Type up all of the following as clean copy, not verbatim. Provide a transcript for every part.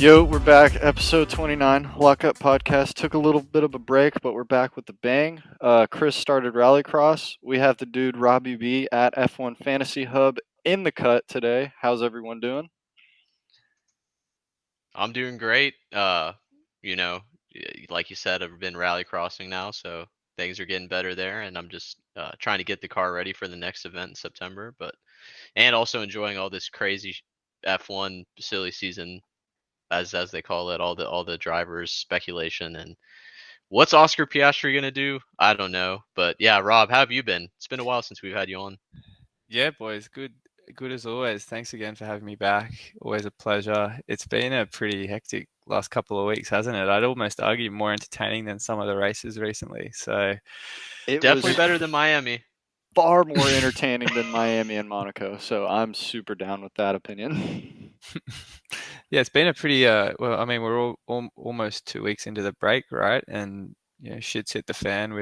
Yo, we're back. Episode 29, Lockup Podcast. Took a little bit of a break, but we're back with a bang. Chris started Rallycross. We have the dude Robbie B at F1 Fantasy Hub in the cut today. How's everyone doing? I'm doing great. You know, like you said, I've been rally crossing now, so things are getting better there, and I'm just trying to get the car ready for the next event in September. And also enjoying all this crazy F1 silly season, as they call it, all the drivers speculation and what's Oscar Piastri gonna do? I don't know, but yeah, Rob, how have you been? It's been a while since we've had you on. Yeah, boys, good as always. Thanks again for having me back. Always a pleasure. It's been a pretty hectic last couple of weeks, hasn't it? I'd almost argue more entertaining than some of the races recently. So, It Definitely was better than Miami. far more entertaining than Miami and Monaco, so I'm super down with that opinion. yeah, it's been a pretty well, I mean, we're almost 2 weeks into the break, right? And shit's hit the fan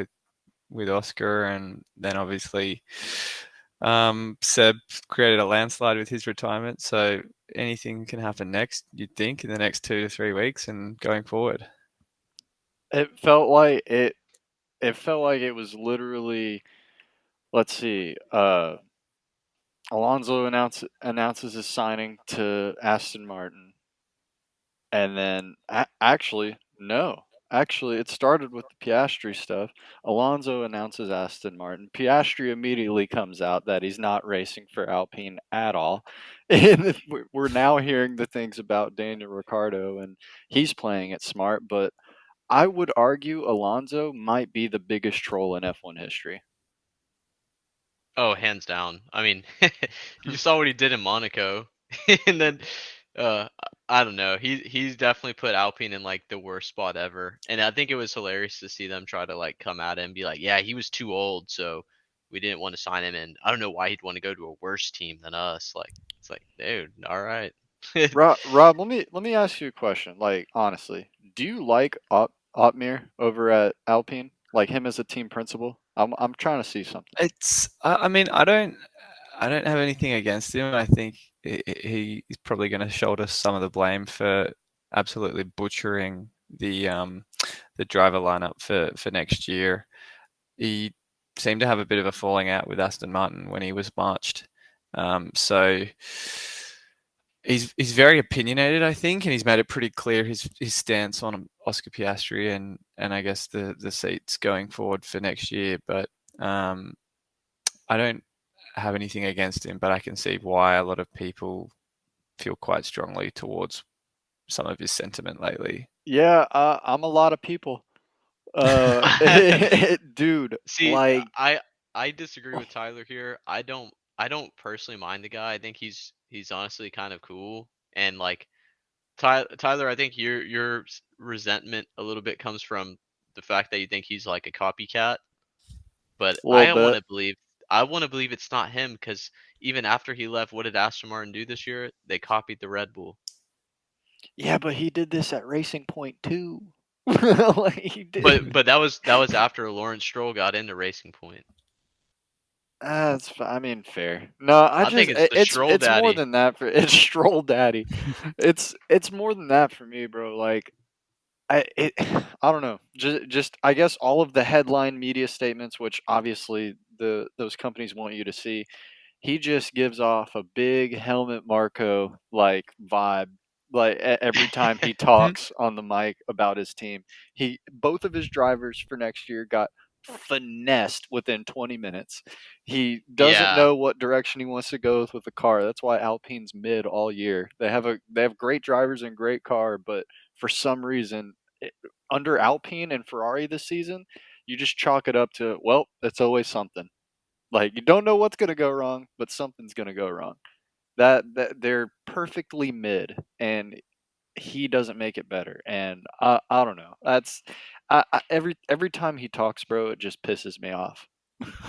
with Oscar, and then obviously Seb created a landslide with his retirement. So anything can happen next, you'd think, in the next 2 to 3 weeks and going forward. It felt like it. It felt like it was literally. Let's see. Alonso announces his signing to Aston Martin. And then, actually, no. Actually, it started with the Piastri stuff. Alonso announces Aston Martin. Piastri immediately comes out that he's not racing for Alpine at all. And we're now hearing the things about Daniel Ricciardo, and he's playing it smart. But I would argue Alonso might be the biggest troll in F1 history. Oh, hands down. I mean, you saw what he did in Monaco, and then uh, I don't know. He's definitely put Alpine in like the worst spot ever, and I think it was hilarious to see them try to like come at him and be like, "Yeah, he was too old, so we didn't want to sign him." And I don't know why he'd want to go to a worse team than us. Like, it's like, dude, all right. Rob, let me ask you a question. Like honestly, do you like Otmir over at Alpine? Like him as a team principal? I'm trying to see something. I mean, I don't have anything against him. I think he's probably going to shoulder some of the blame for absolutely butchering the driver lineup for next year. He seemed to have a bit of a falling out with Aston Martin when he was marched. So he's very opinionated, I think, and he's made it pretty clear his stance on Oscar Piastri and I guess the seats going forward for next year. But um, I don't have anything against him, but I can see why a lot of people feel quite strongly towards some of his sentiment lately. Yeah, I'm a lot of people. Dude, See, like, I disagree with Tyler here. I don't personally mind the guy. I think he's honestly kind of cool, and like Tyler, I think your resentment a little bit comes from the fact that you think he's like a copycat. But a little bit. I want to believe it's not him because even after he left, what did Aston Martin do this year? They copied the Red Bull. Yeah, but he did this at Racing Point too. Like he But did. but that was after Lawrence Stroll got into Racing Point. I mean, fair. No, I think it's the it's Stroll it's more daddy. than that for it's Stroll Daddy. It's more than that for me, bro. Like I don't know. Just I guess all of the headline media statements, which obviously those companies want you to see, he just gives off a big helmet Marco like vibe. Like every time he talks on the mic about his team, he both of his drivers for next year got finessed within 20 minutes. He doesn't Yeah, know what direction he wants to go with the car. That's why Alpine's mid all year. They have great drivers and great car, but for some reason it, under Alpine and Ferrari this season, you just chalk it up to, well, it's always something. Like you don't know what's going to go wrong, but something's going to go wrong. That they're perfectly mid, and he doesn't make it better. And I don't know. Every time he talks, bro, it just pisses me off.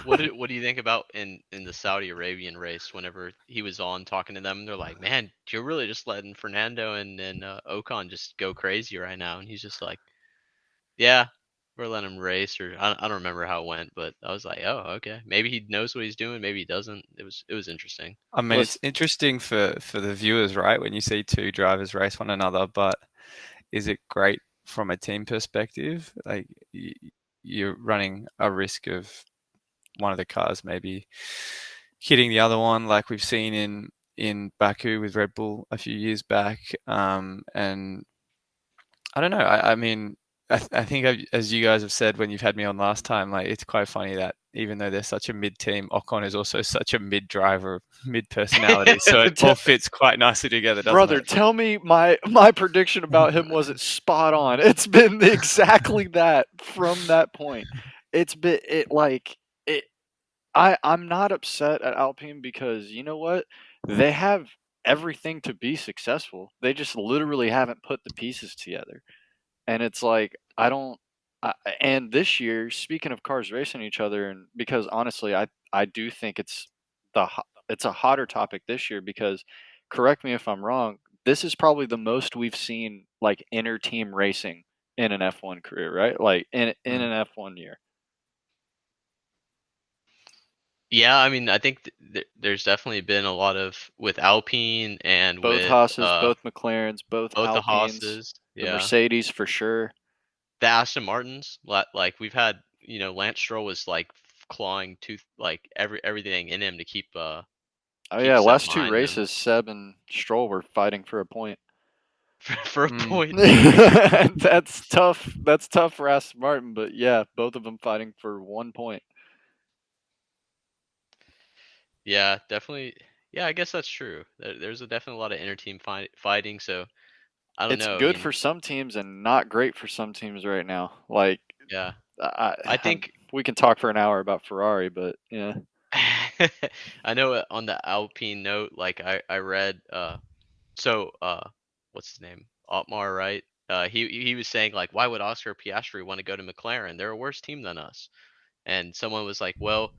what do you think about in the Saudi Arabian race? Whenever he was on talking to them, they're like, "Man, you're really just letting Fernando and Ocon just go crazy right now," and he's just like, "Yeah." we're letting him race, or I don't remember how it went, but I was like, oh, okay, maybe he knows what he's doing, maybe he doesn't. It was interesting. I mean, it's Listen, interesting for the viewers, right? When you see two drivers race one another, but is it great from a team perspective? Like you're running a risk of one of the cars maybe hitting the other one, like we've seen in Baku with Red Bull a few years back. And I don't know. I mean, I think as you guys have said when you've had me on last time, like it's quite funny that even though they're such a mid team, Ocon is also such a mid driver, mid personality. So it all fits quite nicely together, doesn't brother, it? tell me my prediction about him wasn't spot on. It's been exactly that from that point. It's been it like it. I'm not upset at Alpine because you know what? They have everything to be successful. They just literally haven't put the pieces together. And it's like I don't. And this year, speaking of cars racing each other, and because honestly, I do think it's a hotter topic this year because, correct me if I'm wrong, this is probably the most we've seen like inter team racing in an F1 career, right? Like in Mm. an F1 year, Yeah, I mean, I think there's definitely been a lot of with Alpine and both with Haas's, both McLarens, both both the Alpines, Haas's, the yeah, Mercedes for sure. the Aston Martins. Like we've had, Lance Stroll was like clawing tooth like everything in him to Oh keep yeah, Seb last two behind him races, Seb and Stroll were fighting for a point. for a Mm. point. That's tough. That's tough for Aston Martin, but yeah, both of them fighting for 1 point. Yeah, definitely. Yeah, I guess that's true. There's definitely a lot of inter-team fighting. So I don't It's know. I good mean, for some teams and not great for some teams right now. Like, yeah, I, I I think we can talk for an hour about Ferrari, but yeah, I know on the Alpine note, like I read so what's his name? Otmar, right? He was saying like, why would Oscar Piastri want to go to McLaren? They're a worse team than us. And someone was like, well,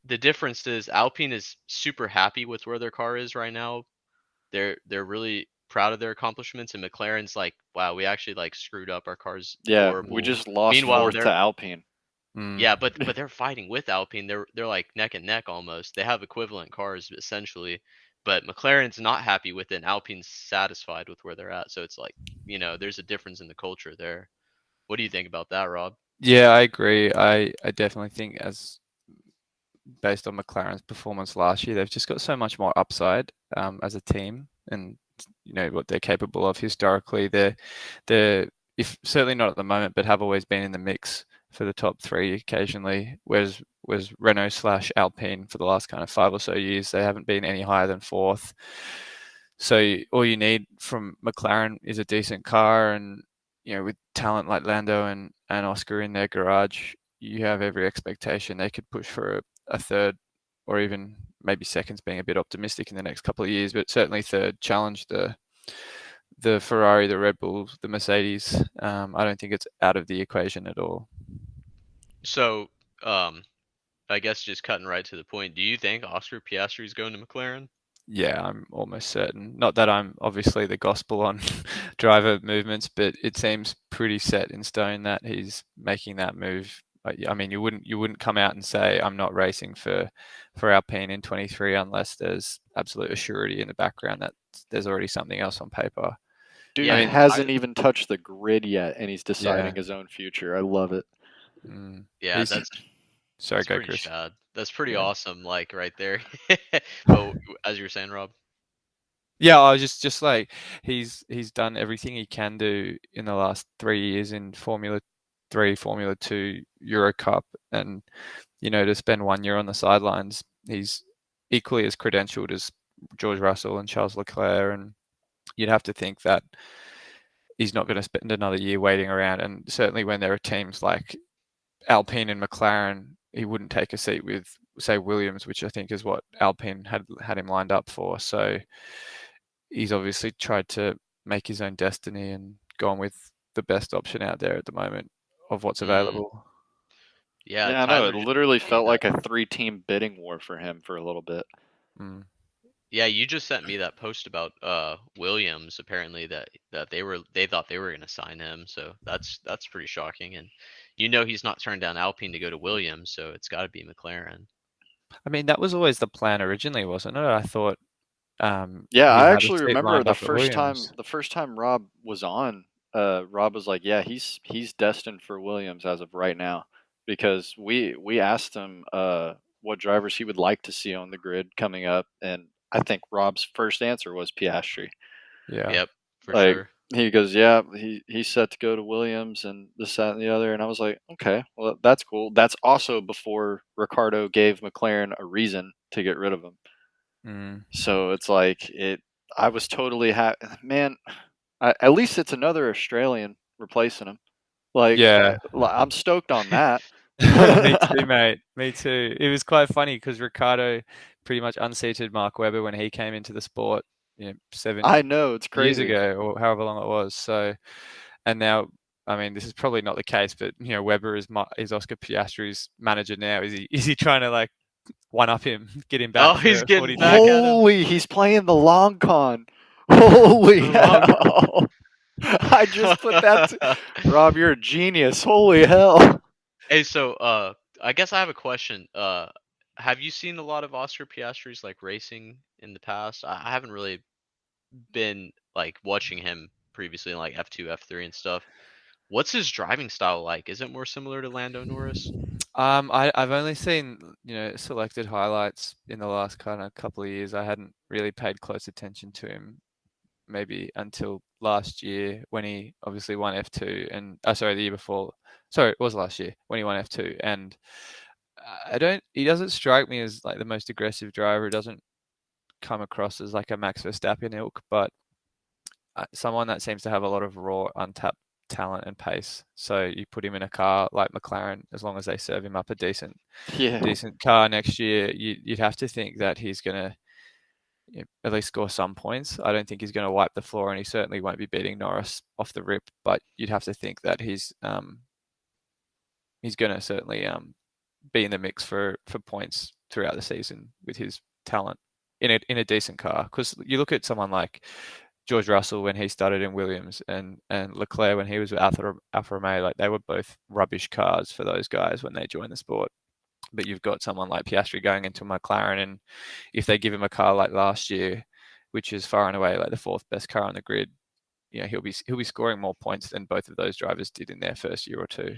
the difference is Alpine is super happy with where their car is right now. They're really proud of their accomplishments, and McLaren's like, wow, we actually like screwed up. Our car's yeah, we horrible. just lost Meanwhile, fourth to they're Alpine. Mm. yeah, but they're fighting with Alpine. They're like neck and neck almost. They have equivalent cars essentially, but McLaren's not happy with it, and Alpine's satisfied with where they're at. So it's like, there's a difference in the culture there. What do you think about that, Rob? Yeah, I agree. I definitely think as based on McLaren's performance last year, they've just got so much more upside as a team, and what they're capable of historically. They're if certainly not at the moment, but have always been in the mix for the top three occasionally. Whereas was Renault slash Alpine for the last kind of 5 or so years, they haven't been any higher than fourth. So all you need from McLaren is a decent car, and with talent like Lando and Oscar in their garage, you have every expectation they could push for a third or even maybe seconds, being a bit optimistic in the next couple of years, but certainly third, challenge the Ferrari, the Red Bulls, the Mercedes. I don't think it's out of the equation at all. So, I guess just cutting right to the point. Do you think Oscar Piastri is going to McLaren? Yeah, I'm almost certain. Not that I'm obviously the gospel on driver movements, but it seems pretty set in stone that he's making that move. I mean, you wouldn't come out and say I'm not racing for Alpine in 23 unless there's absolute assurity in the background that there's already something else on paper. I Dude Yeah, mean, hasn't even touched the grid yet, and he's yeah, deciding his own future. I love it. mm, yeah, he's that's sorry, that's go pretty Chris. shad. That's pretty Yeah. awesome, like right there. But as you were saying, Rob. Yeah, I was just like he's done everything he can do in the last 3 years in Formula Three, Formula Two, Euro Cup, and to spend 1 year on the sidelines, he's equally as credentialed as George Russell and Charles Leclerc, and you'd have to think that he's not going to spend another year waiting around. And certainly when there are teams like Alpine and McLaren, he wouldn't take a seat with, say, Williams, which I think is what Alpine had him lined up for. So he's obviously tried to make his own destiny and gone with the best option out there at the moment of what's Mm, available. yeah, Yeah, I know. It Tyler just literally sent me felt that. like a three-team bidding war for him for a little bit. Mm. Yeah, you just sent me that post about Williams. Apparently that they thought they were gonna sign him. So that's pretty shocking. And you know he's not turned down Alpine to go to Williams, so it's got to be McLaren. I mean, that was always the plan originally, wasn't it? I thought Yeah, he I had a actually seat remember lined up at Williams. the first time Rob was on, Rob was like, "Yeah, he's destined for Williams as of right now," because we asked him what drivers he would like to see on the grid coming up, and I think Rob's first answer was Piastri. Yeah. Yep, for Like sure. he goes, "Yeah, he's set to go to Williams and this, that, and the other," and I was like, "Okay, well that's cool." That's also before Ricardo gave McLaren a reason to get rid of him. Mm. So it's like it. I was totally man. At least it's another Australian replacing him. Like Yeah. I'm stoked on that. Me too, mate. Me too. It was quite funny because Ricardo pretty much unseated Mark Webber when he came into the sport, 7 I know it's years crazy. ago or however long it was. So, and now, I mean, this is probably not the case, but Webber is Oscar Piastri's manager now. Is he trying to like one up him, get him Oh, back he's for getting back 42? at him. Holy, he's playing the long con. Holy The long hell! I just put that. Rob, you're a genius. Holy hell! Hey, so I guess I have a question. Have you seen a lot of Oscar Piastri's like racing in the past? I haven't really been like watching him previously in like F2, F3 and stuff. What's his driving style like? Is it more similar to Lando Norris? I've only seen selected highlights in the last kind of couple of years. I hadn't really paid close attention to him maybe until last year when he obviously won F2 and sorry, the year before. Sorry, it was last year when he won F2 and he doesn't strike me as like the most aggressive driver. He doesn't come across as like a Max Verstappen ilk, but someone that seems to have a lot of raw, untapped talent and pace. So you put him in a car like McLaren, as long as they serve him up a Yeah, decent car next year, you'd have to think that he's going to at least score some points. I don't think he's going to wipe the floor, and he certainly won't be beating Norris off the rip. But you'd have to think that he's going to certainly be in the mix for points throughout the season with his talent in a decent car. Because you look at someone like George Russell when he started in Williams and Leclerc when he was with Alfa Romeo, like they were both rubbish cars for those guys when they joined the sport. But you've got someone like Piastri going into McLaren, and if they give him a car like last year, which is far and away like the fourth best car on the grid, he'll be scoring more points than both of those drivers did in their first year or two.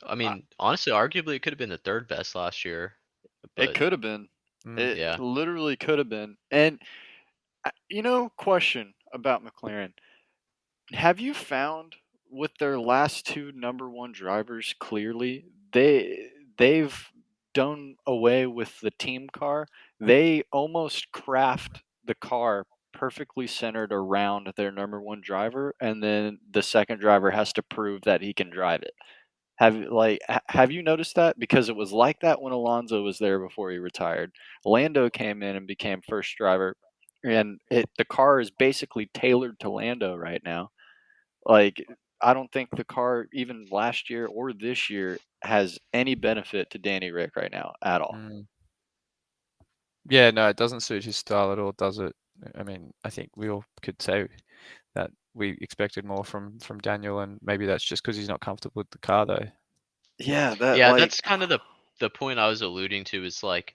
I I, mean, honestly, arguably it could have been the third best last year, it but could have been. Mm. It yeah. literally could have been. And question about McLaren. Have you found with their last two number one drivers clearly they've done away with the team car. They almost craft the car perfectly centered around their number one driver, and then the second driver has to prove that he can drive it. Have you noticed that? Because it was like that when Alonso was there before he retired. Lando came in and became first driver, and the car is basically tailored to Lando right now. Like, I don't think the car, even last year or this year, has any benefit to Danny Rick right now at all. Mm. Yeah, no, it doesn't suit his style at all, does it? I mean, I think we all could say that we expected more from Daniel, and maybe that's just because he's not comfortable with the car, though. Yeah, that Yeah, like that's kind of the point I was alluding to is like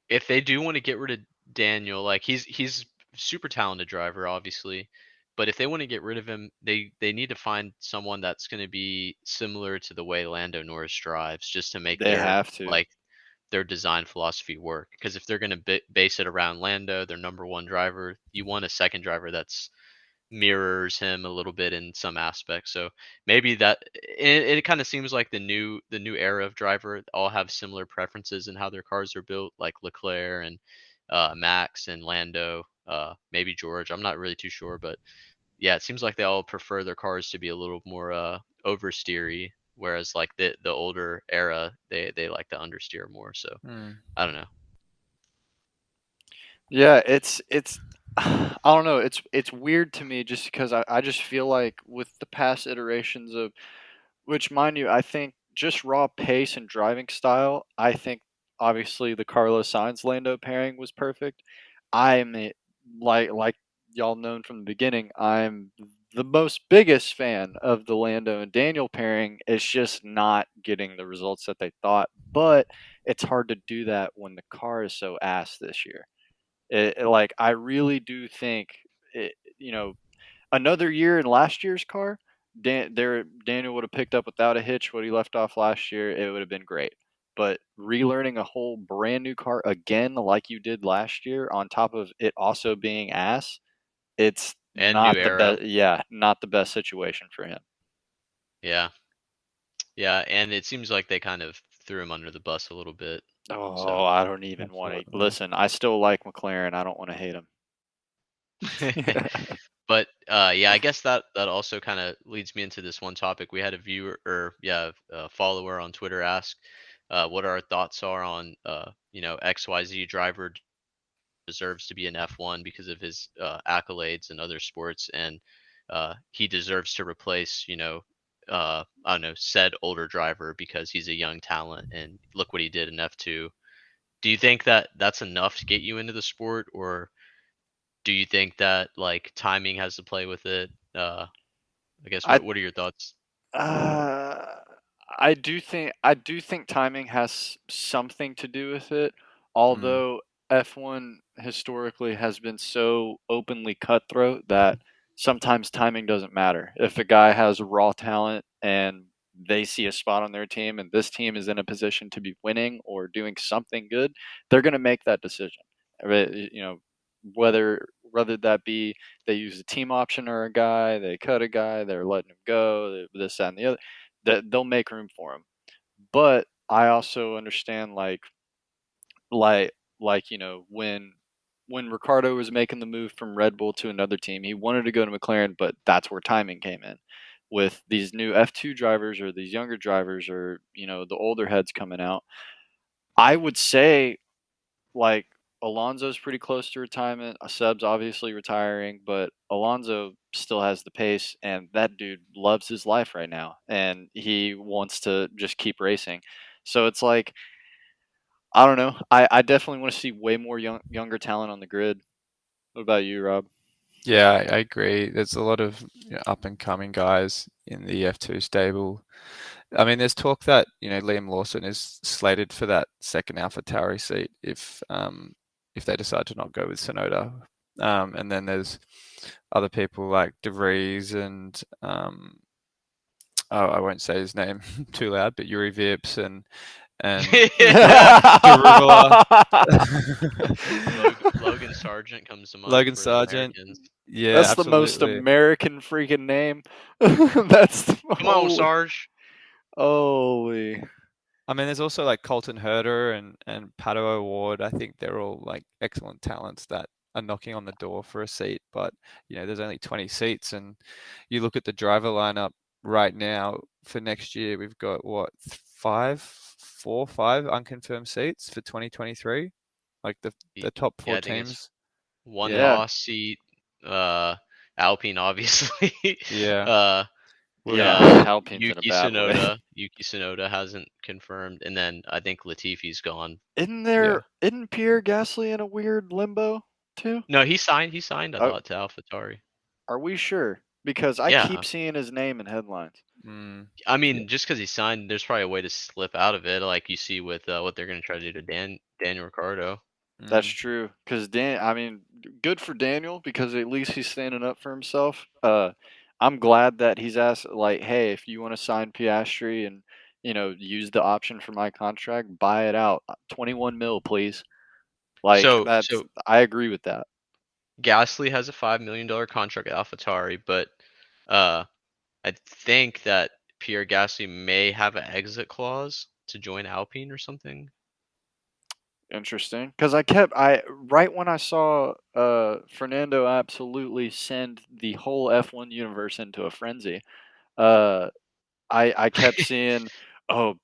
if they do want to get rid of Daniel, like he's super talented driver, obviously, but if they want to get rid of him, they need to find someone that's going to be similar to the way Lando Norris drives, just to make they have to. their design philosophy work. Because if they're going to base it around Lando, their number one driver, you want a second driver that's mirrors him a little bit in some aspects. So maybe it kind of seems like the new era of driver all have similar preferences in how their cars are built, like Leclerc and Max and Lando, maybe George. I'm not really too sure, but yeah, it seems like they all prefer their cars to be a little more oversteery, whereas like the older era they like to understeer more. So Mm. I don't know. Yeah, it's I don't know. It's weird to me just because I just feel like with the past iterations of which, mind you, I think just raw pace and driving style, I think obviously the Carlos Sainz Lando pairing was perfect. I'm like y'all known from the beginning, I'm the most biggest fan of the Lando and Daniel pairing is just not getting the results that they thought. But it's hard to do that when the car is so ass this year. Like I really do think another year in last year's car, Daniel would have picked up without a hitch what he left off last year. It would have been great. But relearning a whole brand new car again, like you did last year, on top of it also being ass, it's And new not the era. best. Yeah, not the best situation for him. Yeah. Yeah, and it seems like they kind of threw him under the bus a little bit. Oh, So I don't even want to Unfortunately. listen. I still like McLaren. I don't want to hate him. But yeah, I guess that also kind of leads me into this one topic. We had a viewer, or yeah, a follower on Twitter ask what our thoughts are on XYZ driver deserves to be an F1 because of his accolades in other sports, and he deserves to replace I don't know, said older driver because he's a young talent, and look what he did in F2. Do you think that that's enough to get you into the sport, or do you think that like timing has to play with it? I guess I what are your thoughts? Uh, I do think timing has something to do with it. Mm. Although F1 historically has been so openly cutthroat that sometimes timing doesn't matter. If a guy has raw talent and they see a spot on their team and this team is in a position to be winning or doing something good, they're going to make that decision. I mean, whether that be they use a team option or a guy, they cut a guy, they're letting him go, this, that, and the other. That they'll make room for him. But I also understand like when Ricardo was making the move from Red Bull to another team, he wanted to go to McLaren, but that's where timing came in. With these new F2 drivers or these younger drivers or the older heads coming out, I would say like Alonso's pretty close to retirement. Seb's obviously retiring, but Alonso still has the pace, and that dude loves his life right now, and he wants to just keep racing. So it's like I don't know. I definitely want to see way more younger talent on the grid. What about you, Rob? Yeah, I agree. There's a lot of up and coming guys in the F2 stable. I mean, there's talk that Liam Lawson is slated for that second AlphaTauri seat if they decide to not go with Sonoda. And then there's other people like De Vries and oh, I won't say his name too loud, but Yuri Vips and Darula. Logan Sargent comes to mind Logan for the Sargent. Americans. Yeah, That's the most absolutely. American freaking name. That's Come on, holy, Sarge. holy. I mean, there's also like Colton Herter and Pato Award. I think they're all like excellent talents that are knocking on the door for a seat. But there's only 20 seats, and you look at the driver lineup right now for next year. We've got what five unconfirmed seats for 2023. Like the top Yeah, four I think it's teams. one Yeah, Yeah, Haas seat, uh, Alpine obviously, yeah. uh, Well, yeah. Alpine's in a Yuki bad way. Tsunoda. Yuki Tsunoda hasn't confirmed, and then I think Latifi's gone. Yeah. Isn't Pierre Gasly in a weird limbo too? No, he signed. He signed. I Uh, thought to AlphaTauri. are we sure? Because I keep Yeah, seeing his name in headlines. Mm, I yeah. mean, just because he signed, there's probably a way to slip out of it, like you see with what they're going to try to do to Daniel Ricciardo. That's Mm, true. Because I mean, good for Daniel because at least he's standing up for himself. I'm glad that he's asked, like, hey, if you want to sign Piastri and use the option for my contract, buy it out, 21 mil, please. Like So I agree with that. Gasly has a $5 million contract at AlphaTauri, but uh, I think that Pierre Gasly may have an exit clause to join Alpine or something. Interesting, because I right when I saw Fernando absolutely send the whole F1 universe into a frenzy. Uh, I kept seeing, oh,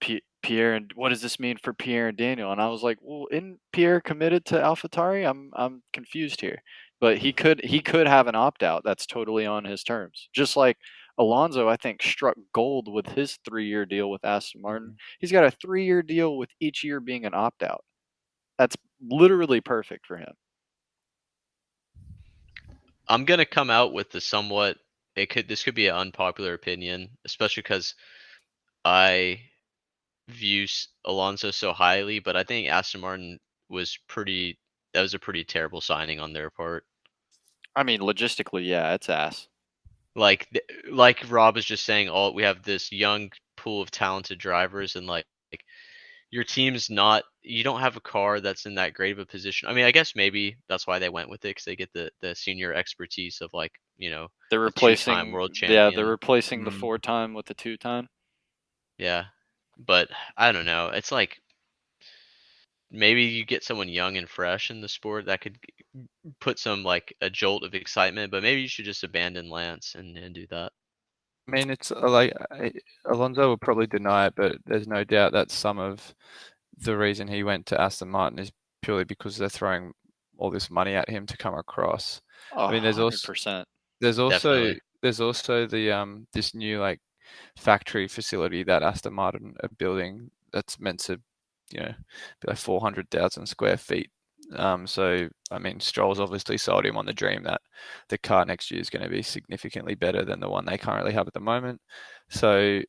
Pierre, and what does this mean for Pierre and Daniel? And I was like, well, isn't Pierre committed to AlphaTauri? I'm confused here. But he could have an opt out that's totally on his terms. Just like Alonso, I think struck gold with his 3-year deal with Aston Martin. mm. He's got a 3-year deal with each year being an opt out. That's literally perfect for him. I'm gonna come out with the somewhat this could be an unpopular opinion, especially because I view Alonso so highly, but I think Aston Martin was pretty. That was a pretty terrible signing on their part. I mean, logistically, yeah, it's ass. Like Rob was just saying, all we have this young pool of talented drivers, and like your team's not. You don't have a car that's in that great of a position. I mean, I guess maybe that's why they went with it because they get the senior expertise of like They're a two-time replacing, world yeah, they're champion. replacing the Mm. 4 time with the 2 time. Yeah, but I don't know. It's like maybe you get someone young and fresh in the sport that could put some like a jolt of excitement, but maybe you should just abandon Lance and do that. I mean, it's like Alonso will probably deny it, but there's no doubt that some of the reason he went to Aston Martin is purely because they're throwing all this money at him to come across. Oh, I mean, 100%. there's also Definitely. there's also the this new like factory facility that Aston Martin are building that's meant to, be like 400,000 square feet. So I mean, Stroll's obviously sold him on the dream that the car next year is going to be significantly better than the one they currently have at the moment. So,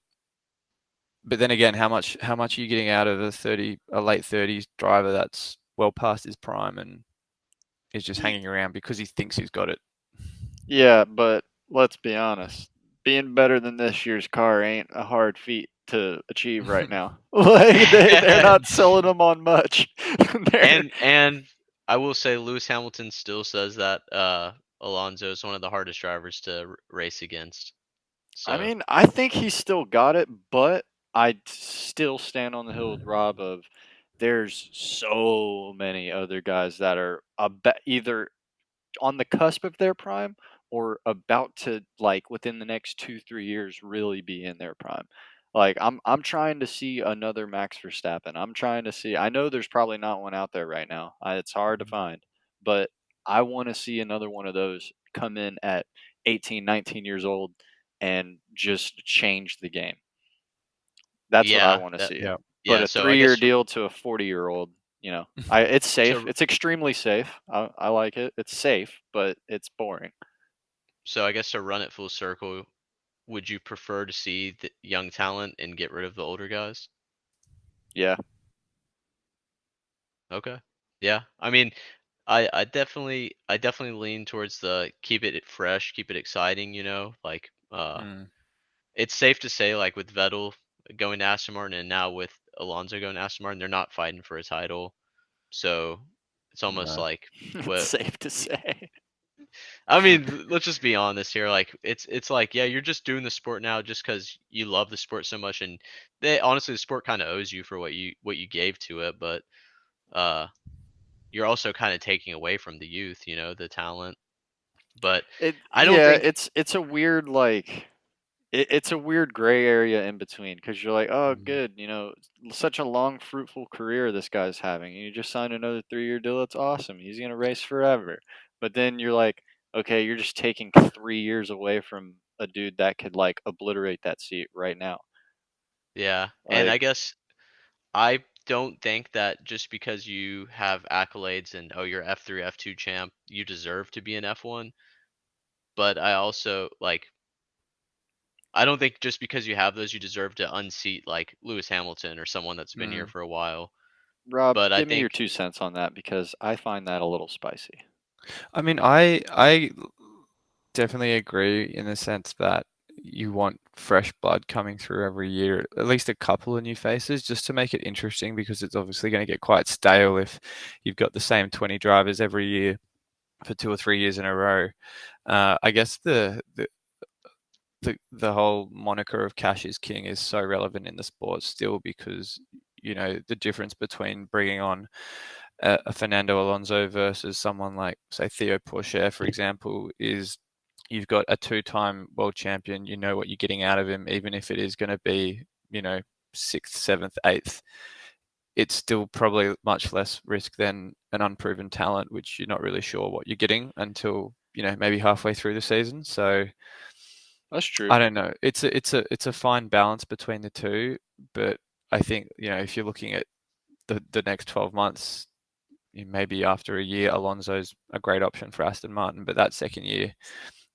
but then again, how much are you getting out of a late 30s driver that's well past his prime and is just hanging around because he thinks he's got it? Yeah, but let's be honest. Being better than this year's car ain't a hard feat to achieve right now. Like they're not selling them on much. they're And I will say Lewis Hamilton still says that Alonso is one of the hardest drivers to race against. I So mean, I think he's still got it, but I'd still stand on the hill with Rob of there's so many other guys that are either on the cusp of their prime or about to like within the next 2 3 years really be in their prime. Like I'm trying to see another Max Verstappen. I'm trying to see. I know there's probably not one out there right now. It's hard to find, but I want to see another one of those come in at 18, 19 years old and just change the game. That's what I yeah, want to that see. Yeah. But yeah. a So I 3 year guess deal to a 40-year-old, it's safe. so It's extremely safe. I like it. It's safe, but it's boring. so I guess to run it full circle, would you prefer to see the young talent and get rid of the older guys? Yeah. Okay. Yeah. I mean, I definitely lean towards the keep it fresh, keep it exciting, like Mm, it's safe to say like with Vettel going to Aston Martin and now with Alonso going to Aston Martin, they're not fighting for a title. So it's almost no. like It's what safe to say. I mean, let's just be honest here. Like it's like yeah, you're just doing the sport now just because you love the sport so much, and they honestly the sport kind of owes you for what you gave to it, but uh you're also kind of taking away from the youth, the talent. But I don't Yeah, think it's a weird like it's a weird gray area in between because you're like, oh, Mm. good, such a long, fruitful career this guy's having. You just signed another 3 year deal. That's awesome. He's gonna race forever. But then you're like, okay, you're just taking 3 years away from a dude that could like obliterate that seat right now. yeah, and I Like, guess I don't think that just because you have accolades and oh you're F3 F2 champ, you deserve to be an F1, but I also like I don't think just because you have those, you deserve to unseat like Lewis Hamilton or someone that's been here Mm. for a while. Rob, But I give me your think, 2 cents on that because I find that a little spicy. I mean, I definitely agree in the sense that you want fresh blood coming through every year, at least a couple of new faces, just to make it interesting because it's obviously going to get quite stale if you've got the same 20 drivers every year for 2 or 3 years in a row. I guess the whole moniker of cash is king is so relevant in the sport still because the difference between bringing on a Fernando Alonso versus someone like say Theo Pourchaire, for example, is you've got a two-time world champion. You know what you're getting out of him, even if it is going to be sixth, seventh, eighth. It's still probably much less risk than an unproven talent, which you're not really sure what you're getting until maybe halfway through the season. So That's true. I don't know. It's a fine balance between the two, but I think if you're looking at the next 12 months, maybe after a year, Alonso's a great option for Aston Martin, but that second year,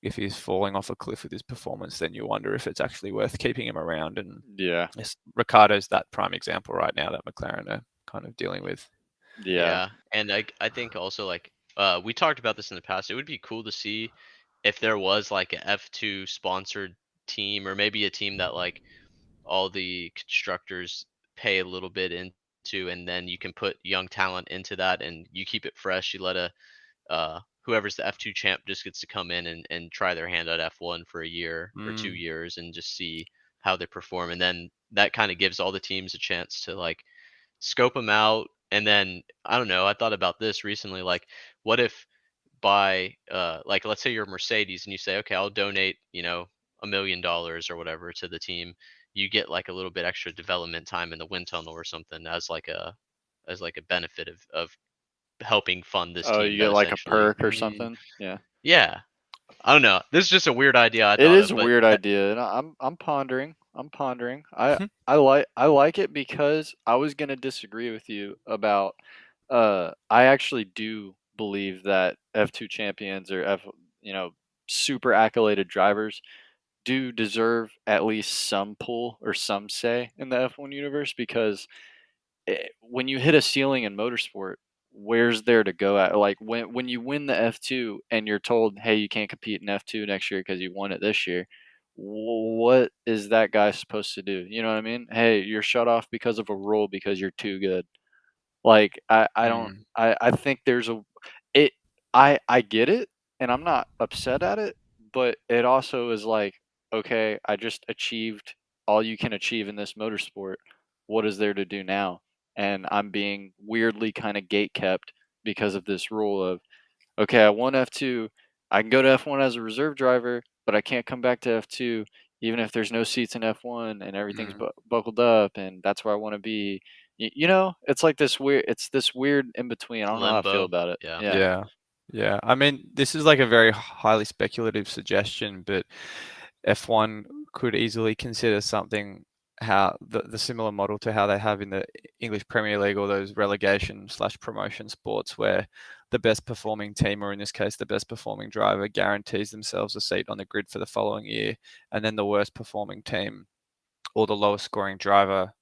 if he's falling off a cliff with his performance, then you wonder if it's actually worth keeping him around. And Yeah. Ricardo's that prime example right now that McLaren are kind of dealing with. Yeah. Yeah, and I think also like we talked about this in the past. It would be cool to see if there was like a F2 sponsored team, or maybe a team that like all the constructors pay a little bit into, and then you can put young talent into that and you keep it fresh. You let a whoever's the F2 champ just gets to come in and try their hand at F1 for a year or 2 years and just see how they perform, and then that kind of gives all the teams a chance to like scope them out. And then I don't know, I thought about this recently, like what if by like let's say you're Mercedes and you say, okay, I'll donate, $1 million or whatever to the team. You get like a little bit extra development time in the wind tunnel or something as like a benefit of helping fund this Oh, team you get that like a essentially. perk or something. Yeah. Yeah, I don't know, this is just a weird idea I It thought is of, a but weird that, idea, and I'm pondering. I'm pondering. I like it because I was gonna disagree with you about. I actually do believe that F2 champions or you know super accoladed drivers do deserve at least some pull or some say in the F1 universe because when you hit a ceiling in motorsport, where's there to go at? Like when you win the F2 and you're told, "Hey, you can't compete in F2 next year because you won it this year." What is that guy supposed to do? You know what I mean? Hey, you're shut off because of a rule because you're too good. Like I don't Mm. I think there's a it I get it and I'm not upset at it, but it also is like, okay, I just achieved all you can achieve in this motorsport. What is there to do now? And I'm being weirdly kind of gate kept because of this rule of, okay, I won F2. I can go to F1 as a reserve driver, but I can't come back to F2 even if there's no seats in F1 and everything's Mm. buckled up, and that's where I want to be. It's like this weird. It's this weird in between. I don't know how I feel limbo. about it. Yeah. Yeah. Yeah. Yeah. I mean, this is like a very highly speculative suggestion, but F1 could easily consider something how the similar model to how they have in the English Premier League or those relegation slash promotion sports where the best performing team, or in this case, the best performing driver, guarantees themselves a seat on the grid for the following year. And then the worst performing team or the lowest scoring driver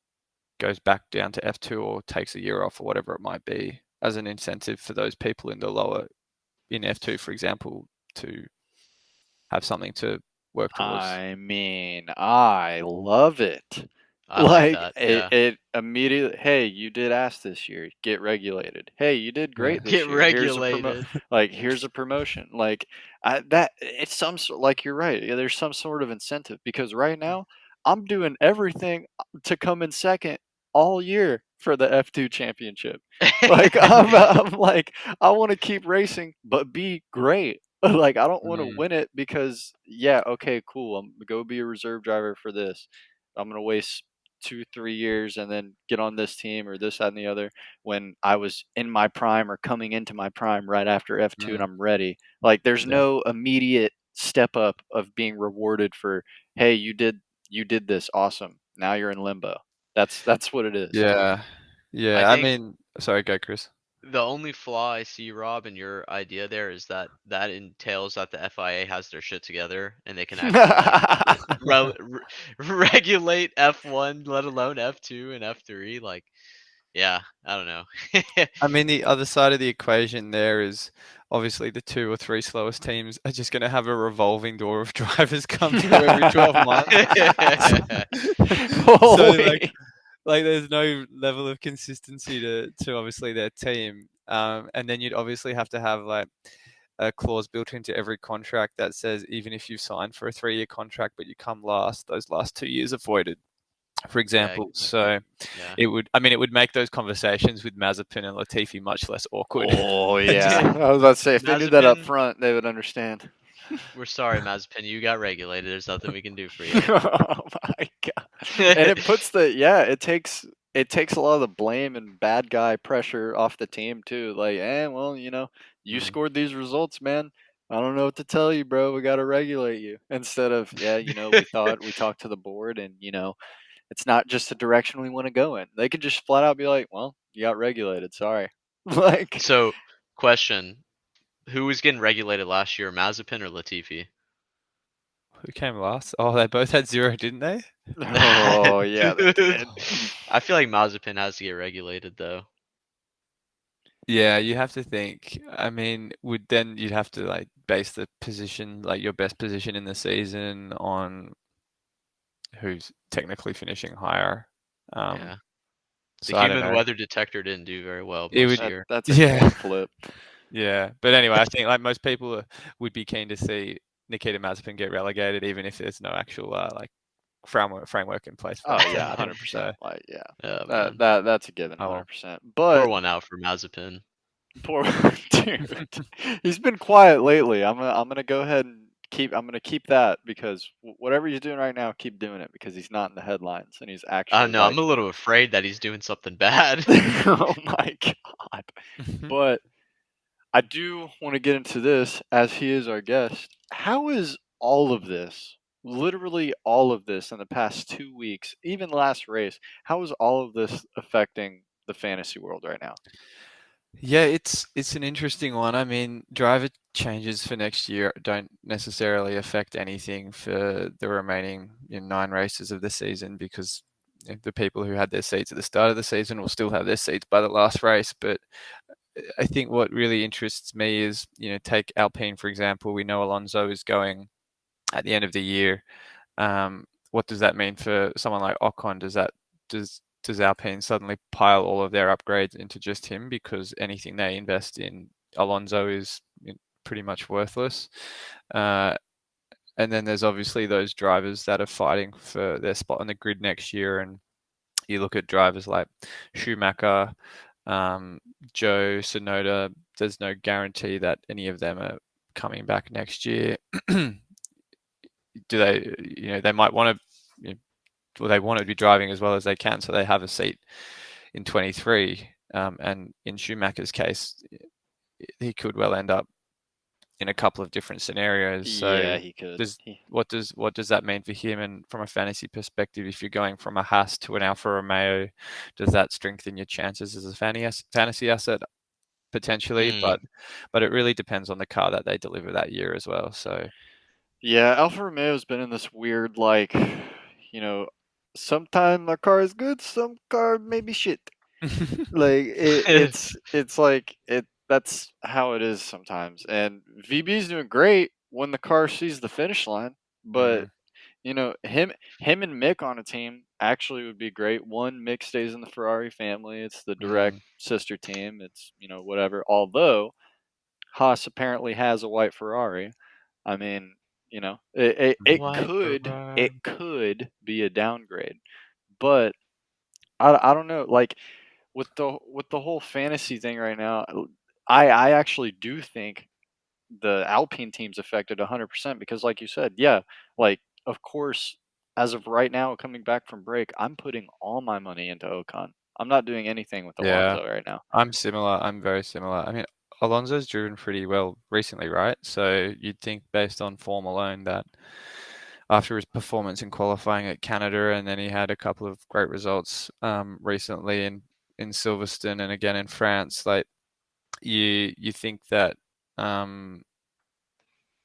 goes back down to F2 or takes a year off or whatever it might be as an incentive for those people in the lower in F2, for example, to have something to work towards. I mean, I love it. I like Like that. it, Yeah. it immediately. Hey, you did ass this year. Get regulated. Hey, you did Yeah. great Get this year. regulated. Here's a promotion. Like that. It's some sort. Like you're right. Yeah, there's some sort of incentive because right now I'm doing everything to come in second all year for the F2 championship. Like I'm like I want to keep racing, but be great. Like I don't want to Mm. win it because yeah, okay, cool. I'm gonna go be a reserve driver for this. I'm gonna waste 2 3 years and then get on this team or this that and the other when I was in my prime or coming into my prime right after F2 and Mm. I'm ready. Like there's Yeah. no immediate step up of being rewarded for, hey, you did this awesome. Now you're in limbo. That's what it is. Yeah. I Yeah. I think mean, sorry, go, Chris. the only flaw I see, Rob, in your idea there is that that entails that the FIA has their shit together and they can actually like regulate F1, let alone F2 and F3. Like, yeah, I don't know. I mean, the other side of the equation there is obviously the two or three slowest teams are just going to have a revolving door of drivers come through every 12 months. So, like, Holy. there's no level of consistency to obviously their team. And then you'd obviously have to have like a clause built into every contract that says even if you sign for a 3-year contract but you come last, those last 2 years are voided, for Yeah, example. So yeah. it would make those conversations with Mazepin and Latifi much less awkward. Oh And just, yeah. I was about to say if they did that up Mazepin, front, they would understand. we're sorry, Mazepin, you got regulated. There's nothing we can do for you. Oh my god. And it puts it takes a lot of the blame and bad guy pressure off the team too. Like, well, you Mm. scored these results, man. I don't know what to tell you, bro. We got to regulate you. Instead of, we talked to the board and, it's not just the direction we want to go in. They could just flat out be like, well, you got regulated. Sorry. Like, So, question: who was getting regulated last year, Mazepin or Latifi? Who came last? Oh, they both had 0, didn't they? Oh yeah, they Dude, did. I feel like Mazepin has to get regulated though. Yeah, you have to think. I mean, you'd have to like base the position, like your best position in the season, on who's technically finishing higher. Um, Yeah. The so I don't human know. weather detector didn't do very well It most would, year. That's a yeah, coin flip. yeah. But anyway, I think like most people would be keen to see Nikita Mazepin get relegated, even if there's no actual like framework in place for Oh that to yeah, happen. So, 100%. Like yeah, Oh that man. that that's a given, oh well. 100%. Pour But one out for Mazepin. poor dude, he's been quiet lately. I'm gonna go ahead and I'm gonna keep that because whatever he's doing right now, keep doing it because he's not in the headlines and he's I don't actually know. I'm like, a little afraid that he's doing something bad. oh my god. But I do want to get into this as he is our guest. How is all of this, literally all of this in the past 2 weeks, even last race, how is all of this affecting the fantasy world right now? Yeah, it's an interesting one. I mean, driver changes for next year don't necessarily affect anything for the remaining 9 races of the season because the people who had their seats at the start of the season will still have their seats by the last race. But I think what really interests me is, take Alpine for example. We know Alonso is going at the end of the year. What does that mean for someone like Ocon? Does Alpine suddenly pile all of their upgrades into just him because anything they invest in Alonso is pretty much worthless? Uh, and then there's obviously those drivers that are fighting for their spot on the grid next year. And you look at drivers like Schumacher, um, Joe, Sonoda. There's no guarantee that any of them are coming back next year. Do they? They might want to. Well, they want to be driving as well as they can, so they have a seat in 23. And in Schumacher's case, he could well end up in a couple of different scenarios. So Yeah, he could. does what does that mean for him? And from a fantasy perspective, if you're going from a Haas to an Alfa Romeo, does that strengthen your chances as a fantasy asset? Potentially, Mm. but it really depends on the car that they deliver that year as well. So Yeah, Alfa Romeo's been in this weird, like, sometime a car is good, some car maybe shit. Like it's like it that's how it is sometimes. And VB's doing great when the car sees the finish line, but mm, him and Mick on a team actually would be great. One, Mick stays in the Ferrari family. It's the direct mm. sister team. It's, whatever. Although Haas apparently has a white Ferrari. I mean, White it Ferrari. could be a downgrade, but I don't know. Like with the whole fantasy thing right now, I actually do think the Alpine team's affected 100% because, like you said, yeah, like of course, as of right now, coming back from break, I'm putting all my money into Ocon. I'm not doing anything with Yeah, Alonso right now. I'm similar. I'm very similar. I mean, Alonso's driven pretty well recently, right? So you'd think based on form alone that after his performance in qualifying at Canada, and then he had a couple of great results recently in Silverstone and again in France, like you think that um,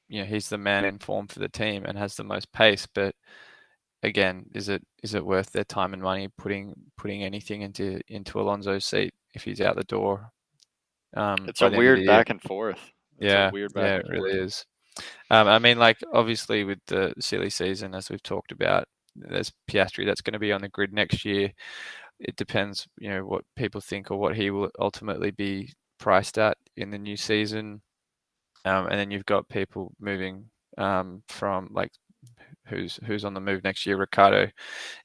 he's the man in form for the team and has the most pace, but again, is it worth their time and money putting anything into Alonso's seat if he's out the door It's a by the end of the weird year? back and forth. It's a Yeah, weird back yeah, and it really forth. is. I mean, like obviously with the silly season, as we've talked about, there's Piastri that's going to be on the grid next year. It depends, what people think or what he will ultimately be priced at in the new season. And then you've got people moving from like who's on the move next year. Ricardo,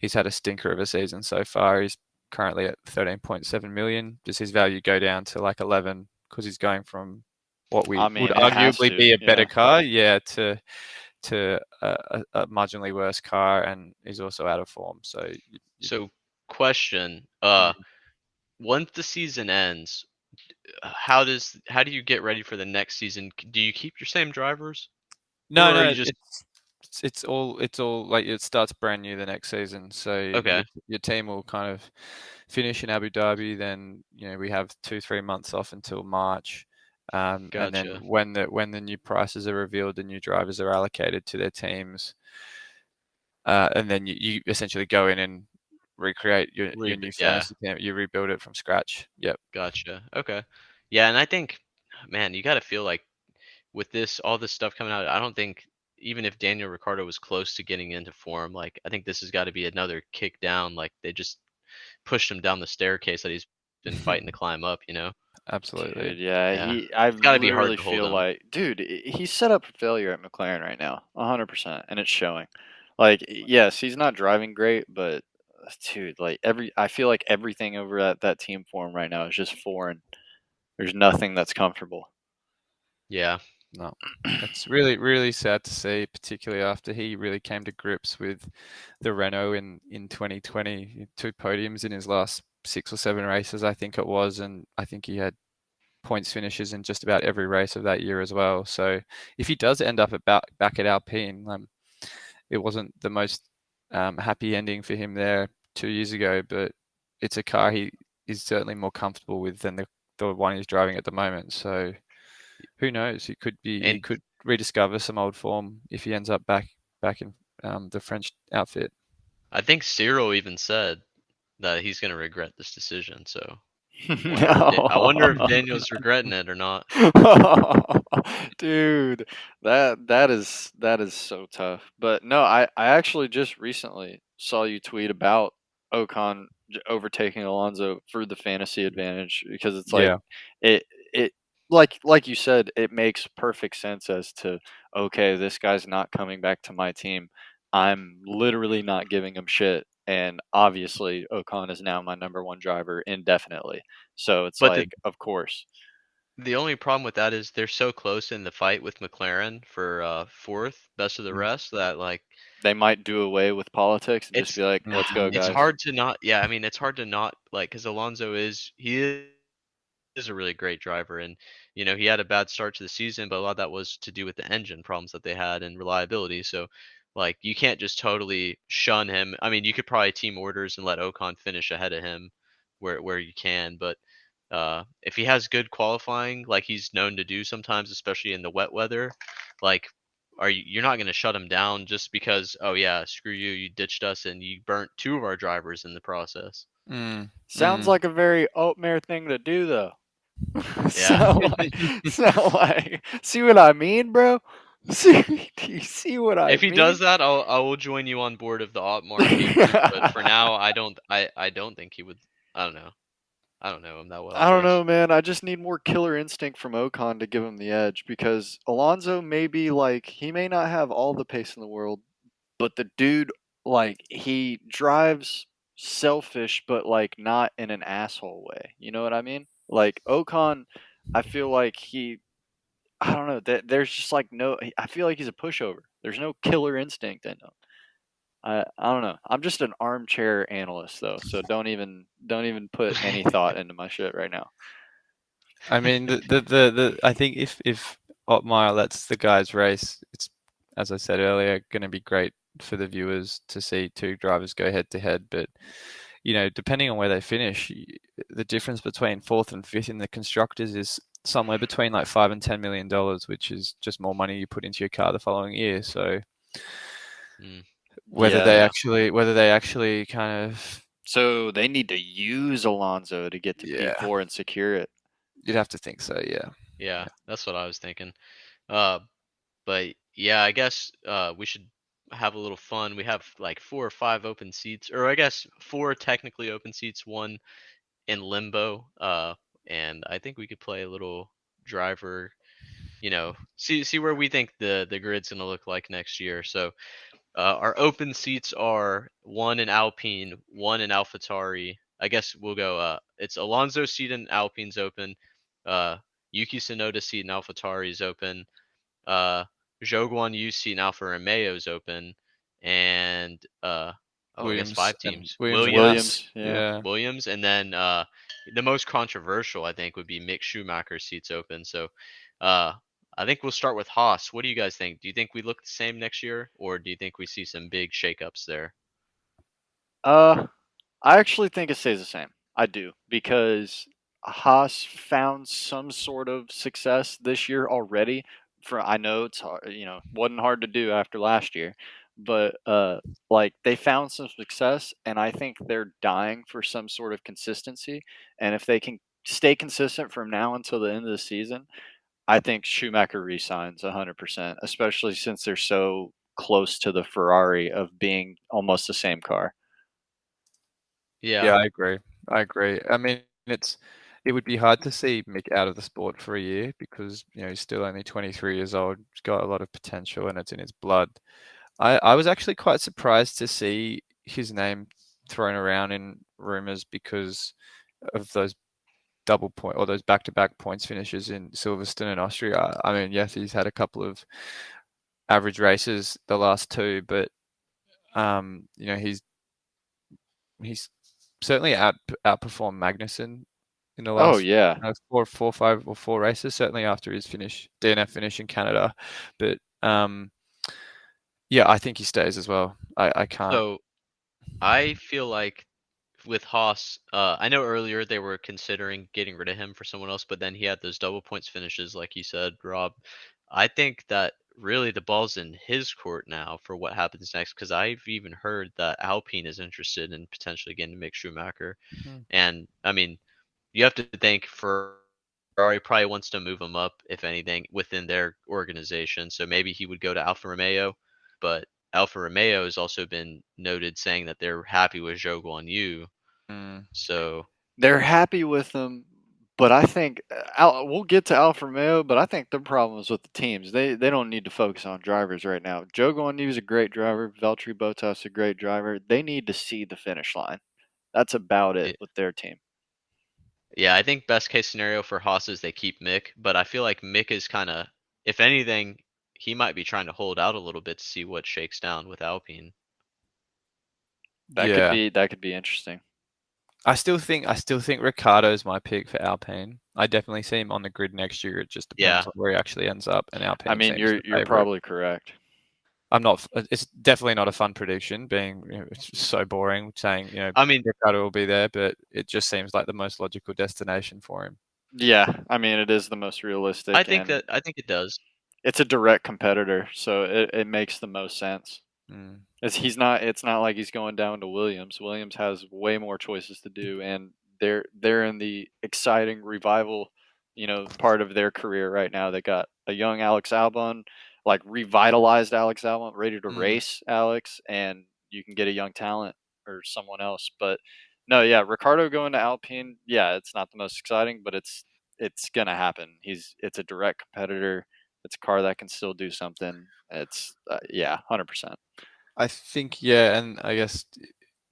he's had a stinker of a season so far. He's currently at 13.7 million. Does his value go down to like 11 because he's going from what we I would mean, it has arguably to. be a better Yeah. car, yeah, to a marginally worse car, and he's also out of form. So, So, question. mm. Once the season ends, how do you get ready for the next season? Do you keep your same drivers, No, or are you no, just it's all like it starts brand new the next season. So okay? your team will kind of finish in Abu Dhabi. Then we have 2-3 months off until March, And then Gotcha. when the new prices are revealed, the new drivers are allocated to their teams, and then you essentially go in and recreate your new Yeah, fantasy team. You rebuild it from scratch. Yep. gotcha. Okay. Yeah, and I think, man, you got to feel like with this all this stuff coming out, I don't think even if Daniel Ricciardo was close to getting into form, like I think this has got to be another kick down. Like they just pushed him down the staircase that he's been fighting to climb up. You know? Absolutely. Dude, yeah, Yeah, I it's got to be hard literally to hold feel him. like, dude, he's set up for failure at McLaren right now, 100%, and it's showing. Like, yes, he's not driving great, but dude, like I feel like everything over at that team for him right now is just foreign. There's nothing that's comfortable. Yeah, No. It's really, really sad to see, particularly after he really came to grips with the Renault in 2020. 2 podiums in his last 6 or 7 races, I think it was, and I think he had points finishes in just about every race of that year as well. So if he does end up back at Alpine, it wasn't the most happy ending for him there 2 years ago, but it's a car he is certainly more comfortable with than the one he's driving at the moment. So who knows? He and could rediscover some old form if he ends up back in the French outfit. I think Cyril even said that he's gonna regret this decision. So I wonder if No. Daniel's regretting it or not. Dude, that is so tough. But no, I actually just recently saw you tweet about Ocon overtaking Alonso for the fantasy advantage because it's like Yeah. it like you said, it makes perfect sense as to okay, this guy's not coming back to my team. I'm literally not giving him shit. And obviously, Ocon is now my number one driver indefinitely. So it's But like, of course. the only problem with that is they're so close in the fight with McLaren for fourth, best of the Mm. rest, that like They might do away with politics and just it's be like, "Let's go, Mhm. it's guys." hard to not. Yeah, I mean it's hard to not like because Alonso is a really great driver, and he had a bad start to the season, but a lot of that was to do with the engine problems that they had and reliability. So like you can't just totally shun him. I mean, you could probably team orders and let Ocon finish ahead of him where you can, but if he has good qualifying like he's known to do sometimes, especially in the wet weather, like you're not going to shut him down just because, oh yeah, screw you, you ditched us and you burnt two of our drivers in the process. Mm. Sounds Mm. like a very Oatmare thing to do, though. Yeah. Sound like, see what I mean, bro? See, do you see what I If he does mean? that, I will join you on board of the Otmar hatred. But for now, I don't think he would. I don't know. I don't know him that well, I I don't know, guess. man. I just need more killer instinct from Ocon to give him the edge because Alonso may be like, he may not have all the pace in the world, but the dude, like, he drives selfish, but like not in an asshole way. You know what I mean? Like Ocon, I feel like I don't know. That there's just like no. I feel like he's a pushover. There's no killer instinct in him. I don't know. I'm just an armchair analyst though, so don't even put any thought into my shit right now. I mean, I think if Otmar lets the guys race, it's, as I said earlier, going to be great for the viewers to see two drivers go head to head. But depending on where they finish, the difference between fourth and fifth in the constructors is somewhere between like $5 and $10 million, which is just more money you put into your car the following year. So Mm, Yeah. whether they actually kind of, So they need to use Alonso to get to yeah, P4 and secure it. you'd have to think so. Yeah. yeah, that's what I was thinking. Uh, but yeah, I guess we should have a little fun. We have like 4 or 5 open seats, or I guess 4 technically open seats, one in limbo. And I think we could play a little driver. See where we think the grid's gonna look like next year. So our open seats are one in Alpine, one in AlphaTauri. I guess we'll go. It's Alonso's seat in Alpine's open. Uh, Yuki Tsunoda's seat in AlphaTauri is open. Uh, Zhou Guanyu's seat in Alfa Romeo is open, and I guess Williams 5 teams. And Williams, Haas. Williams, yeah. Yeah. Williams, and then the most controversial I think would be Mick Schumacher's seats open. So uh, I think we'll start with Haas. What do you guys think? Do you think we look the same next year, or do you think we see some big shakeups there? Uh, I actually think it stays the same. I do because Haas found some sort of success this year already. For I know it's hard, wasn't hard to do after last year, but like they found some success, and I think they're dying for some sort of consistency. And if they can stay consistent from now until the end of the season, I think Schumacher resigns 100%, especially since they're so close to the Ferrari of being almost the same car. Yeah, Yeah. I agree. I agree. I mean, it would be hard to see Mick out of the sport for a year because, he's still only 23 years old. He's got a lot of potential and it's in his blood. I was actually quite surprised to see his name thrown around in rumors because of those double point or those back-to-back points finishes in Silverstone and Austria. I mean, yes, he's had a couple of average races the last two, but he's certainly outperformed Magnussen in the Oh last yeah, four, 5 or 4 races. Certainly after his DNF finish in Canada, but yeah, I think he stays as well. I can't. So I feel like with Haas, I know earlier they were considering getting rid of him for someone else, but then he had those double points finishes, like you said, Rob. I think that really the ball's in his court now for what happens next, because I've even heard that Alpine is interested in potentially getting Mick Schumacher. Hmm. And I mean, you have to think Ferrari probably wants to move him up, if anything, within their organization. So maybe he would go to Alfa Romeo, but Alfa Romeo has also been noted saying that they're happy with Zhou Guanyu. Mm. So they're happy with him, but I think we'll get to Alfa Romeo, but I think the problem is with the teams. They don't need to focus on drivers right now. Joe Guanyu is a great driver. Valtteri Bottas is a great driver. They need to see the finish line. That's about it y- with their team. yeah, I think best case scenario for Haas is they keep Mick, but I feel like Mick is kind of, if anything, he might be trying to hold out a little bit to see what shakes down with Alpine. Yeah, That could be interesting. I still think Ricardo's my pick for Alpine. I definitely see him on the grid next year. It just depends Yeah, on where he actually ends up, and I Alpine mean, seems the you're favorite. probably correct. I'm not. It's definitely not a fun prediction. Being it's just so boring saying I mean, Ricardo will be there, but it just seems like the most logical destination for him. Yeah, I mean, it is the most realistic, and I think it does. it's a direct competitor, so it makes the most sense. Mm. As he's not, it's not like he's going down to Williams. Williams has way more choices to do, and they're in the exciting revival, part of their career right now. They got a young Alex Albon, like revitalized Alex Albon, ready to Mm. race Alex, and you can get a young talent or someone else. But no, yeah, Ricardo going to Alpine, yeah, it's not the most exciting, but it's gonna happen. It's a direct competitor. It's a car that can still do something. It's yeah, 100%. I think, yeah, and I guess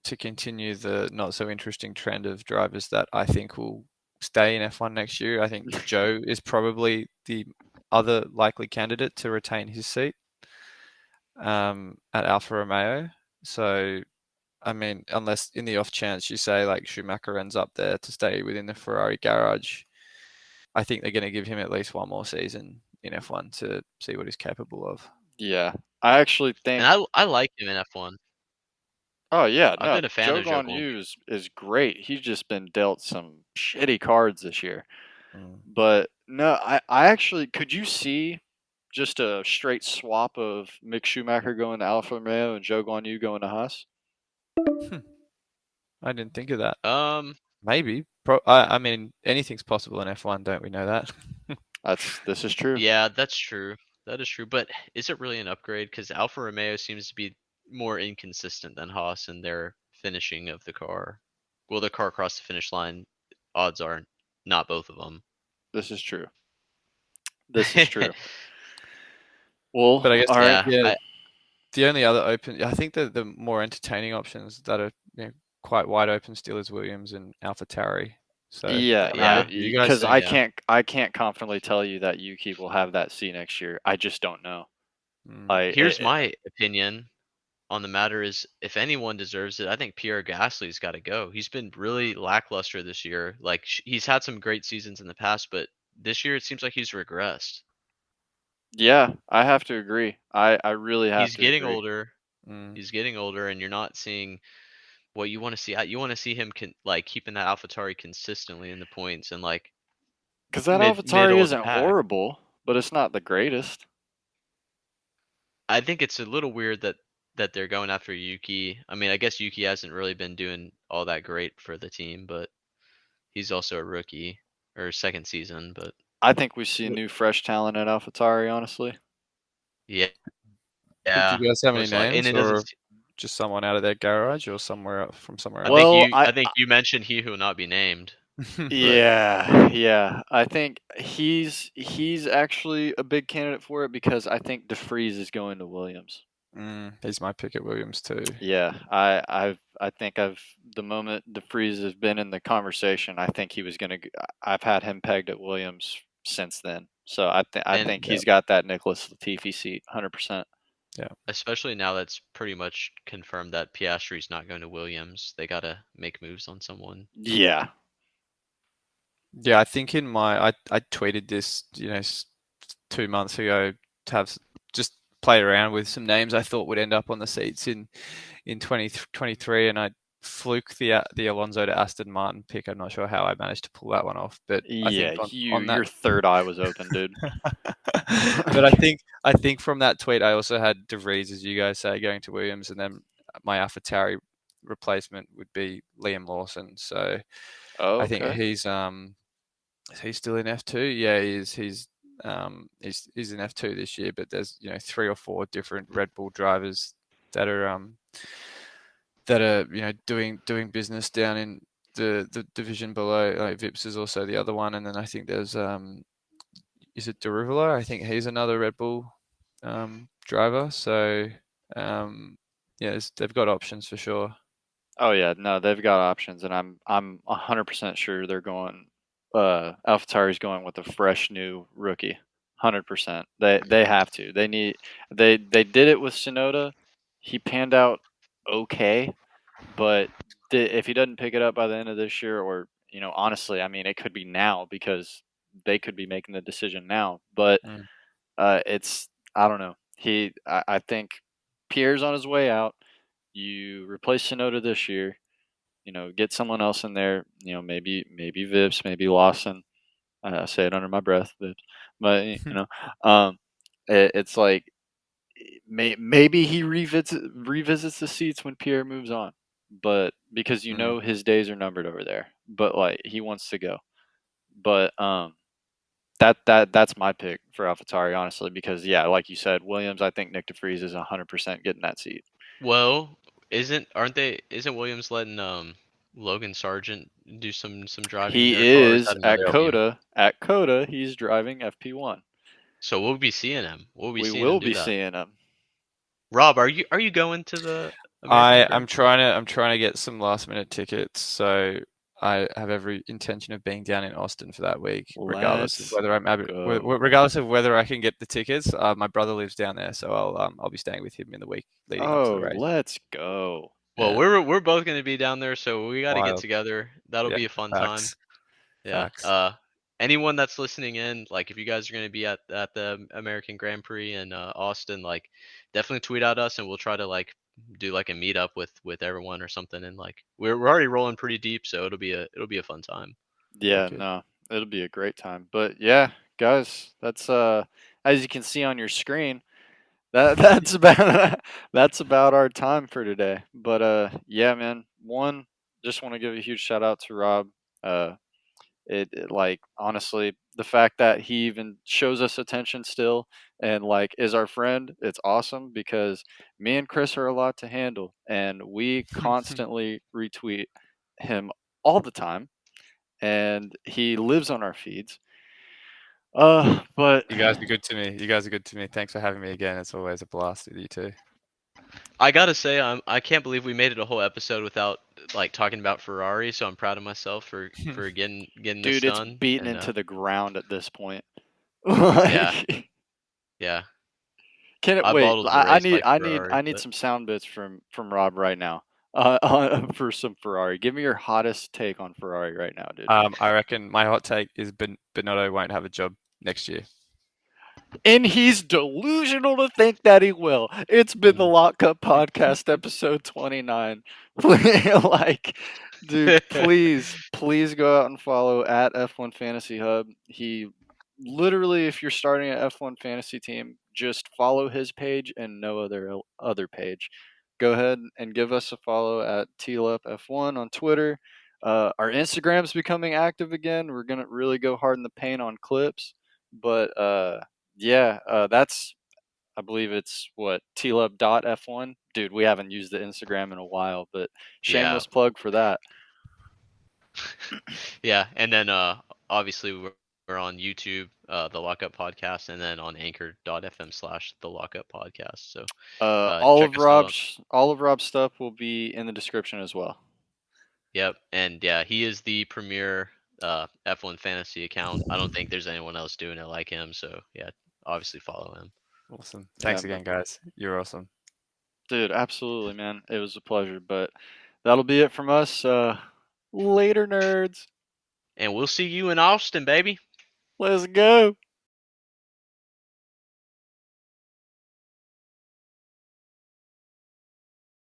to continue the not so interesting trend of drivers that I think will stay in F1 next year, I think Joe is probably the other likely candidate to retain his seat at Alfa Romeo. So, I mean, unless in the off chance you say like Schumacher ends up there to stay within the Ferrari garage, I think they're going to give him at least one more season in F1 to see what he's capable of. Yeah. I actually And think I like him in F1. oh, yeah, I've no, been a fan Joe of Zhou Guanyu Guanyu. is great. He's just been dealt some shitty cards this year. Mm. But no, I actually could you see just a straight swap of Mick Schumacher going to Alfa Romeo and Joe Guanyu going to Haas? Hmm, I didn't think of that. Um, Maybe. I mean, anything's possible in F1, don't we know that? This is true. yeah, that's true. That is true. But is it really an upgrade? Because Alfa Romeo seems to be more inconsistent than Haas in their finishing of the car. Will the car cross the finish line? Odds are not both of them. This is true. This is true. Well, But I guess, all right. Yeah, yeah, the only other open, I think the more entertaining options that are quite wide open still is Williams and AlphaTauri. So, Yeah, I don't know. yeah, Do you guys because think? yeah. I can't confidently tell you that Yuki will have that seat next year. I just don't know. Mm, I Here's my opinion on the matter is if anyone deserves it, I think Pierre Gasly's got to go. He's been really lackluster this year. Like he's had some great seasons in the past, but this year it seems like he's regressed. yeah, I have to agree. I really have He's to getting agree. older. mm. He's getting older, and you're not seeing. what you want to see. You want to see him like keeping that AlphaTauri consistently in the points and like Because that middle AlphaTauri of the isn't pack. horrible, but it's not the greatest. I think it's a little weird that they're going after Yuki. I mean, I guess Yuki hasn't really been doing all that great for the team, but he's also a rookie or second season. But I think we see new, fresh talent at AlphaTauri, honestly. yeah, Do yeah, you guys have any most likely. And names, it doesn't. or just someone out of their garage, or from somewhere else? Well, I think you mentioned he who will not be named, but yeah. I think he's actually a big candidate for it because I think DeFreeze is going to Williams. He's my pick at Williams too. Yeah, I think the moment DeFreeze has been in the conversation, I think he was gonna. I've had him pegged at Williams since then, so I and think Yeah, he's got that Nicholas Latifi seat, 100%. yeah, especially now that's pretty much confirmed that Piastri's not going to Williams. They gotta make moves on someone. Yeah. yeah. I think I tweeted this, 2 months ago to have just play around with some names I thought would end up on the seats in 2023, and I fluke the Alonso to Aston Martin pick. I'm not sure how I managed to pull that one off, but I Yeah, think on that. your third eye was open, dude. But I think from that tweet, I also had De Vries, as you guys say, going to Williams, and then my AlphaTauri replacement would be Liam Lawson. So I think Okay. he's still in F2. Yeah, he is. He's in F2 this year, but there's 3 or 4 different Red Bull drivers that are doing business down in the division below. Like Vips is also the other one, and then I think there's is it Derivalo? I think he's another Red Bull driver. So yeah, they've got options for sure. Oh yeah, no, they've got options, and I'm 100% sure they're going. AlphaTauri's going with a fresh new rookie, 100%. They have to. They did it with Sonoda. He panned out okay, but if he doesn't pick it up by the end of this year, or honestly, I mean, it could be now because they could be making the decision now. But Mm, it's I don't know. I think Pierre's on his way out. You replace Sonoda this year. Get someone else in there. Maybe Vips, maybe Lawson. I say it under my breath, Vips. But um, it's like maybe he revisits the seats when Pierre moves on, but because mm. his days are numbered over there. But like he wants to go. But that's my pick for AlphaTauri, honestly, because yeah, like you said, Williams. I think Nick DeFries is 100% getting that seat. Well, isn't Williams letting Logan Sargent do some driving in He their car, or is is that at another LB? Coda. At Coda, he's driving FP1. So we'll be seeing him. We'll be We seeing him will do be that. seeing him. Rob, are you going to the American I Grand I'm Prix? trying to get some last minute tickets, so I have every intention of being down in Austin for that week, regardless of Let's whether go. regardless of whether I can get the tickets. My brother lives down there, so I'll be staying with him in the week leading up to the Oh, race. let's go. Well, Yeah, we're both going to be down there, so we got to get wild. together. That'll Yeah, be a fun time. facts, Yeah. facts. Anyone that's listening in, like if you guys are going to be at the American Grand Prix in Austin, like definitely tweet at us and we'll try to like do like a meetup with everyone or something. And like we're already rolling pretty deep, so it'll be a fun time. Yeah, Wicked. no, it'll be a great time. But yeah, guys, that's as you can see on your screen, that's about that's about our time for today. But yeah, man, just want to give a huge shout out to Rob. Uh like honestly, the fact that he even shows us attention still and like is our friend, it's awesome because me and Chris are a lot to handle and we constantly retweet him all the time and he lives on our feeds. But You guys are good to me. You guys are good to me. Thanks for having me again. It's always a blast with you too. I gotta say, I can't believe we made it a whole episode without like talking about Ferrari. So I'm proud of myself for getting this dude, it's done. beaten And into the ground at this point. yeah, Like, yeah, can it wait? eyeballs the race like I Ferrari, need but some sound bits from Rob right now. For some Ferrari. Give me your hottest take on Ferrari right now, dude. I reckon my hot take is Benotto won't have a job next year. And he's delusional to think that he will. It's been the Mhm. Lock Up Podcast, episode 29. Like, dude, please go out and follow at F1 Fantasy Hub. He literally, if you're starting an F1 fantasy team, just follow his page and no other page. Go ahead and give us a follow at TLUPF1 on Twitter. Our Instagram's becoming active again. We're gonna really go hard in the paint on clips, but yeah, that's I believe it's what tlub.f1. Dude, we haven't used the Instagram in a while, but Yeah. shameless plug for that. Yeah, and then obviously we're on YouTube, the Lockup Podcast, and then on anchor.fm/the Lockup Podcast. So All check of us out on. Rob's stuff will be in the description as well. Yep, and yeah, he is the premier F1 fantasy account. I don't think there's anyone else doing it like him. So yeah, obviously follow him. Awesome. Yeah, Thanks again, guys. You're awesome. dude, absolutely, man. It was a pleasure, but that'll be it from us. Later, nerds. And we'll see you in Austin, baby. Let's go.